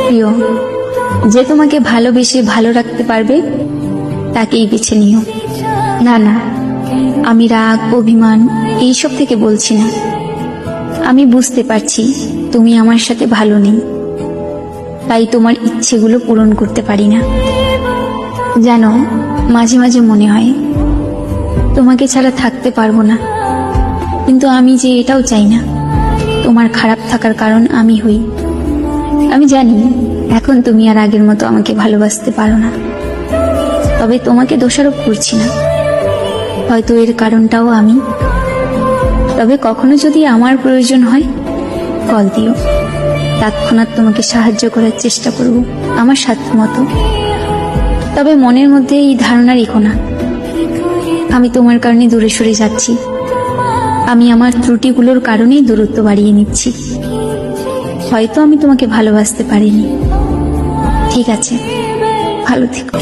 প্রিয়, যে তোমাকে ভালোবেসে ভালো রাখতে পারবে তাকেই বেছে নিও। না না, আমি রাগ অভিমান এইসব থেকে বলছি না। আমি বুঝতে পারছি তুমি আমার সাথে ভালো নেই, তাই তোমার ইচ্ছেগুলো পূরণ করতে পারি না। জানো, মাঝে মাঝে মনে হয় তোমাকে ছাড়া থাকতে পারবো না, কিন্তু আমি যে এটাও চাই না তোমার খারাপ থাকার কারণ আমি হই। আমি জানি এখন তুমি আর আগের মতো আমাকে ভালোবাসতে পারো না, তবে তোমাকে দোষারোপ করছি না। হয়তো এর কারণটাও আমি। তবে কখনো যদি আমার প্রয়োজন হয় কল দিও, তৎক্ষণাৎ তোমাকে সাহায্য করার চেষ্টা করব আমার সাধ্য মতো। তবে মনের মধ্যে এই ধারণা রেখো না আমি তোমার কারণে দূরে সরে যাচ্ছি। আমি আমার ত্রুটিগুলোর কারণেই দূরত্ব বাড়িয়ে নিচ্ছি। হয়তো আমি তোমাকে ভালোবাসতে পারিনি। ঠিক আছে, ভালো থেকো।